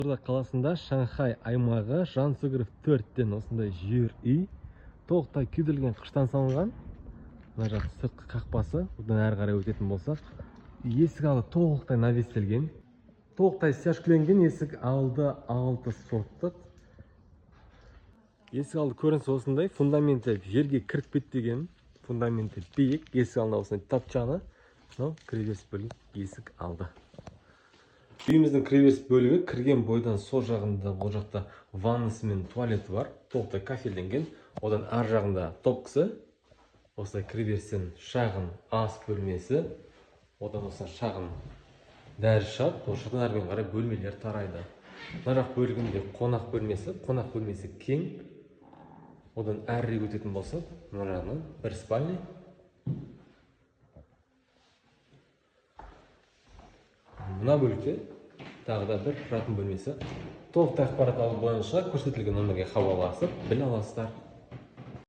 Қызылорда қаласында Шанхай аймағы Жансүгіров 4-тен осындай жер үй толықтай күйдірілген қыштан салынған. Мына жақ сыртқы қақпасы. Бұдан әрі қарай өтетін болсақ, есік алды толықтай навестелген. Толықтай стяжкіленген есік алды 6 соттық. Есік алды көрінісі осындай. Фундаменті жерге кіріп кетпеген. Фундаменті биік. Есік алдында осындай тапчаны. Мынау кіреберіс бөлігі есік алды. Үйіміздің кіреберіс бөлігі кірген бойдан сол жағында бұл жақта ваннасы мен туалеті бар. Толықтай кафелденген. Одан ар жағында топкісі. Осылай кіреберістен шағын ас бөлмесі. Одан осылай шағын дәрі шат. Ошақтан әрмен қарай бөлмелер тарайды. Мына жақ бөлігінде қонақ бөлмесі. Қонақ бөлмесі кең. Одан әрірек өтетін болса, мына жағынан бір спальня. Мына бөлікте тағы да бір тұратын бөлмесі. Толықтай ақпарат алу бойынша көрсетілген номерге хабарласып біле аласыздар.